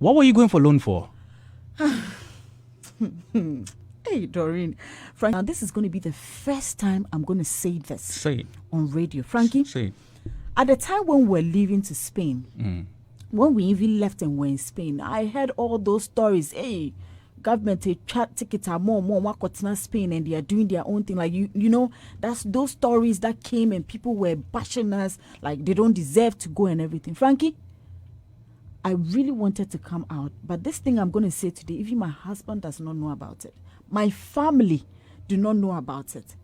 What were you going for loan for? Hey, Doreen. Frank, now this is going to be the first time I'm going to say this. Say it. On radio. Frankie, Say it. at the time when we were leaving to Spain, when we even left and were in Spain, I heard all those stories. Hey, government chat tickets are more to Spain and they are doing their own thing. Like you know, that's those stories that came and people were bashing us like they don't deserve to go and everything. Frankie, I really wanted to come out, but this thing I'm going to say today, even my husband does not know about it. My family do not know about it.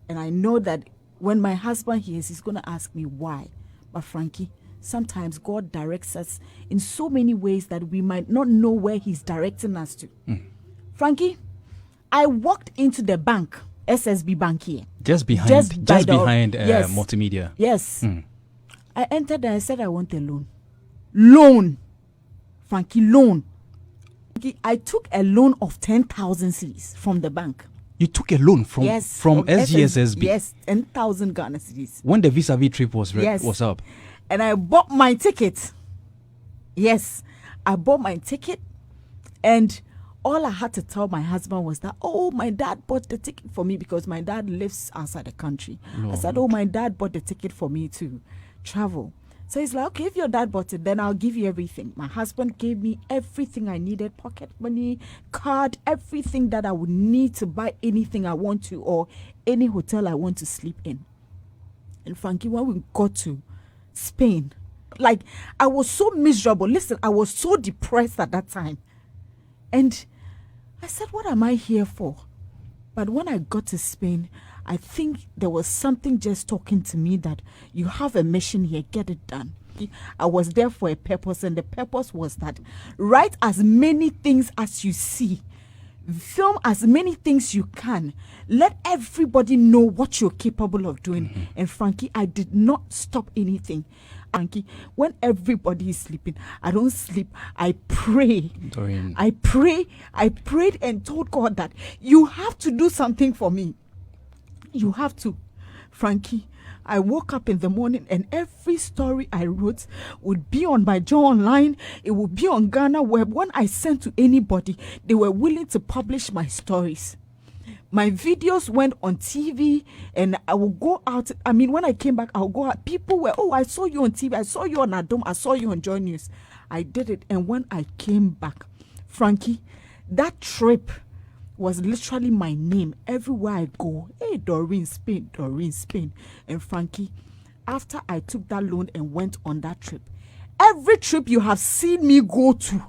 And I know that when my husband hears, he's going to ask me why. But Frankie, sometimes God directs us in so many ways that we might not know where he's directing us to. Frankie, I walked into the bank, SSB Bank here. Just behind yes. Multimedia. Yes. I entered and I said I want a loan. Loan. Frankie, loan. I took a loan of 10,000 cedis from the bank. You took a loan from SGSSB? Yes, 10,000 Ghana cedis. When the vis-a-vis trip was up? And I bought my ticket. Yes, I bought my ticket. And all I had to tell my husband was that, my dad bought the ticket for me because my dad lives outside the country. Lord. I said, my dad bought the ticket for me to travel. So he's like, okay, if your dad bought it, then I'll give you everything. My husband gave me everything I needed, pocket money, card, everything that I would need to buy anything I want to or any hotel I want to sleep in. And Frankie, when we got to Spain, like I was so miserable. Listen, I was so depressed at that time. And I said, what am I here for? But when I got to Spain, I think there was something just talking to me that you have a mission here, get it done. I was there for a purpose, and the purpose was that write as many things as you see, film as many things you can, let everybody know what you're capable of doing. And Frankie, I did not stop anything. Frankie, when everybody is sleeping, I don't sleep. I pray. Doreen. I prayed and told God that you have to do something for me. You have to. Frankie, I woke up in the morning and every story I wrote would be on my Joe Online. It would be on Ghana Web. When I sent to anybody, they were willing to publish my stories. My videos went on TV and I would go out. I mean, when I came back, I'll go out. People were, I saw you on TV. I saw you on Adom. I saw you on Joy News. I did it. And when I came back, Frankie, that trip was literally my name everywhere I go. Hey, Doreen, Spain, Doreen, Spain. And Frankie, after I took that loan and went on that trip, every trip you have seen me go to,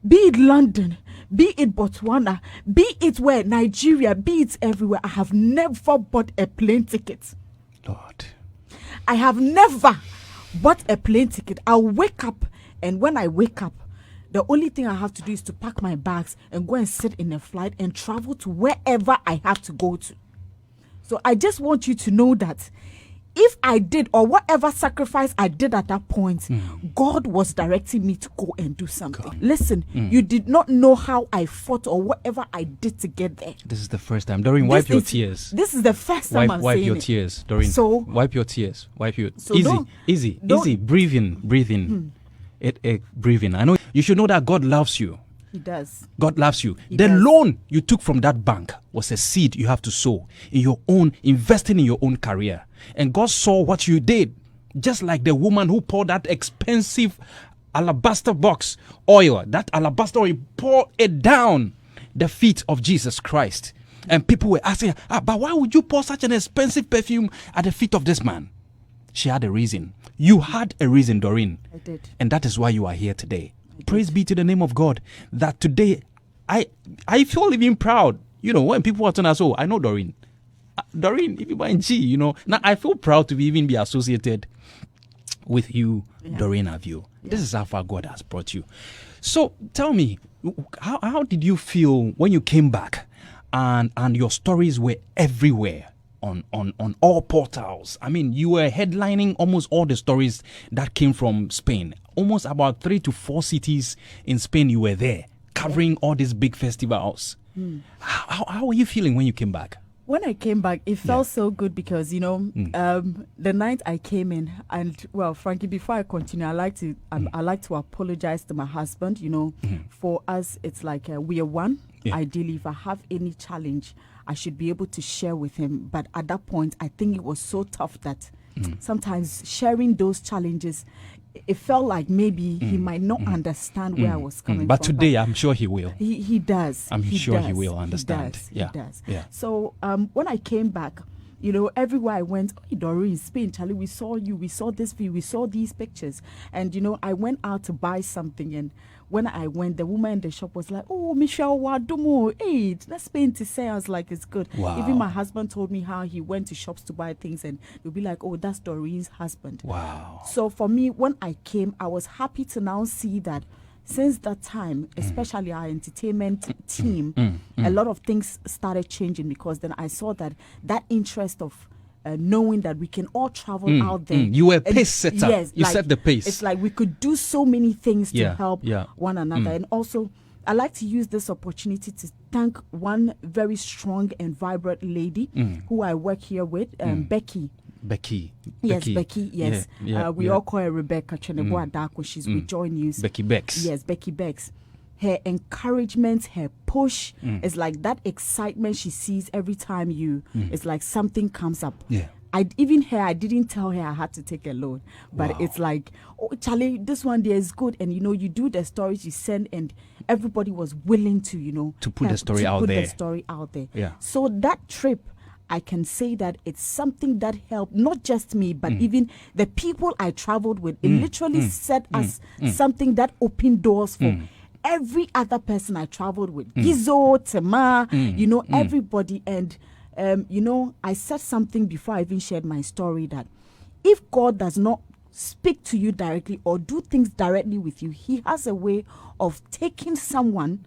be it London, be it Botswana, be it where, Nigeria, be it everywhere, I have never bought a plane ticket. Lord. I have never bought a plane ticket. I'll wake up, and when I wake up, the only thing I have to do is to pack my bags and go and sit in a flight and travel to wherever I have to go to. So I just want you to know that if I did, or whatever sacrifice I did at that point, God was directing me to go and do something. God. Listen, you did not know how I fought or whatever I did to get there. This is the first time. Doreen, wipe your tears. This is the first time I'm saying it. Wipe your tears, Doreen. So, wipe your tears. Wipe your... So easy. Breathe in. Breathe in. I know you should know that God loves you. He does. God loves you. He the does. loan you took from that bank was a seed you have to sow in your own, investing in your own career. And God saw what you did. Just like the woman who poured that expensive alabaster box oil, that alabaster oil, poured it down the feet of Jesus Christ. And people were asking, but why would you pour such an expensive perfume at the feet of this man? She had a reason. You had a reason, Doreen. I did. And that is why you are here today. Praise be to the name of God. That today, I feel even proud. You know, when people are telling us, I know Doreen. Doreen, if you buy G, now I feel proud to even be associated with you, Doreen Avio. Yeah. This is how far God has brought you. So tell me, how did you feel when you came back and your stories were everywhere? On all portals. I mean, you were headlining almost all the stories that came from Spain. Almost about 3 to 4 cities in Spain you were there, covering all these big festivals. How were you feeling when you came back? When I came back, it felt so good because, the night I came in, and well, Frankie, before I continue, I like to apologize to my husband. For us, it's like we are one. Yeah. Ideally, if I have any challenge, I should be able to share with him. But at that point, I think it was so tough that sometimes sharing those challenges, it felt like maybe he might not understand where I was coming but from. Today, I'm sure he will. He does. I'm sure he will understand. He does. Yeah. So when I came back, everywhere I went, Doreen, Spain, Charlie, we saw you, we saw this view, we saw these pictures. And, I went out to buy something. And when I went, the woman in the shop was like, oh, Michelle, Wadumo, hey, that's Spain to say. I was like, it's good. Wow. Even my husband told me how he went to shops to buy things and they'll be like, oh, that's Doreen's husband. Wow. So for me, when I came, I was happy to now see that since that time, especially our entertainment team, a lot of things started changing because then I saw that interest of knowing that we can all travel out there. You were a pace setter. Yes, you set the pace. It's like we could do so many things to help one another. And also, I like to use this opportunity to thank one very strong and vibrant lady who I work here with, Becky. Yes, Becky. Yes. We all call her Rebecca Chenebo Adako. She's with Joy News. Becky Bex. Yes, Becky Bex. Her encouragement, her push is like that excitement she sees every time it's like something comes up. Yeah. I didn't tell her I had to take a loan, but it's like, oh, Charlie, this one there is good. And, you do the stories you send and everybody was willing to, to put the story out there. Yeah. So that trip, I can say that it's something that helped not just me, but even the people I traveled with. It literally set us something that opened doors for every other person I traveled with. Gizo, Tema, everybody. And, I said something before I even shared my story that if God does not speak to you directly or do things directly with you, he has a way of taking someone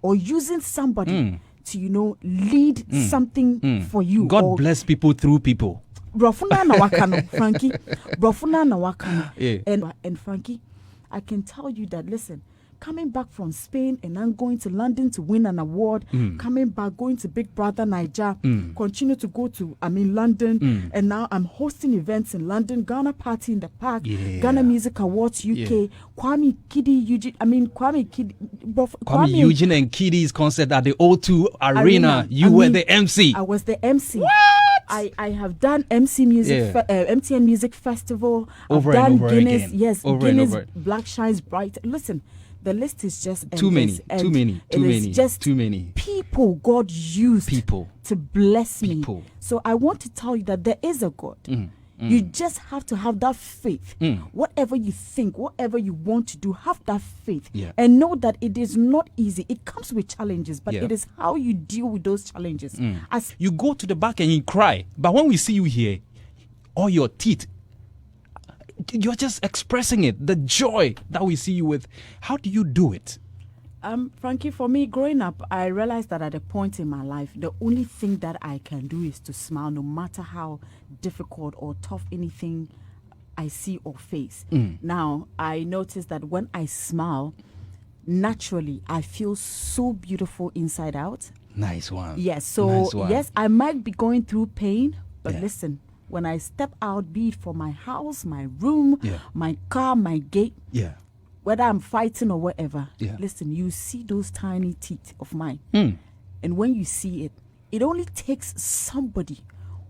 or using somebody to, lead something for you. God bless people through people. Brofuna na wakano, Frankie. Brofuna na wakano. Yeah. And Frankie, I can tell you that, listen, coming back from Spain and I'm going to London to win an award, coming back, going to Big Brother Niger, continue to go to, London, and now I'm hosting events in London, Ghana Party in the Park, Ghana Music Awards UK, Kwame Eugene and Kiddy's concert at the O2 Arena. You were the MC. I was the MC. What? I have done MC Music, MTN Music Festival. Over I've done and over Guinness, again. Yes, over Guinness, and over. Black Shines Bright. Listen, the list is just too many. Just too many people God used to bless me. So I want to tell you that there is a God. You just have to have that faith. Whatever you think, whatever you want to do, have that faith. And know that it is not easy. It comes with challenges, but it is how you deal with those challenges. As you go to the back and you cry, but when we see you here, all your teeth, you're just expressing it, the joy that we see you with. How do you do it? Frankie, for me, growing up, I realized that at a point in my life, the only thing that I can do is to smile, no matter how difficult or tough anything I see or face. Now, I noticed that when I smile, naturally, I feel so beautiful inside out. Nice one. Yes, so yes, I might be going through pain, but listen, when I step out, be it for my house, my room, my car, my gate, whether I'm fighting or whatever, listen, you see those tiny teeth of mine. And when you see it, it only takes somebody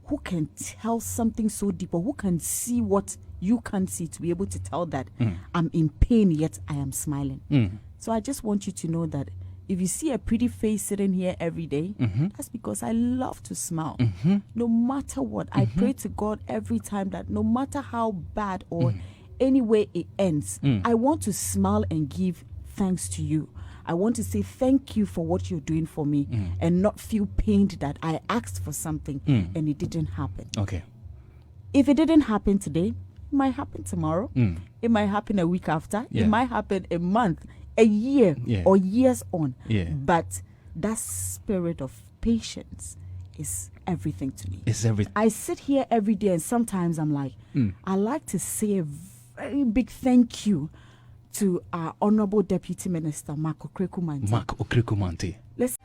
who can tell something so deep or who can see what you can't see to be able to tell that I'm in pain, yet I am smiling. So I just want you to know that if you see a pretty face sitting here every day, that's because I love to smile. No matter what, I pray to God every time that no matter how bad or any way it ends, I want to smile and give thanks to you. I want to say thank you for what you're doing for me and not feel pained that I asked for something and it didn't happen. Okay. If it didn't happen today, it might happen tomorrow. It might happen a week after. It might happen a month, a year, or years on. But that spirit of patience is everything to me. It's everything. I sit here every day and sometimes I'm like, I like to say a very big thank you to our Honorable Deputy Minister, Mark Okreku-Mantey. Mark Okreku-Mantey. Let's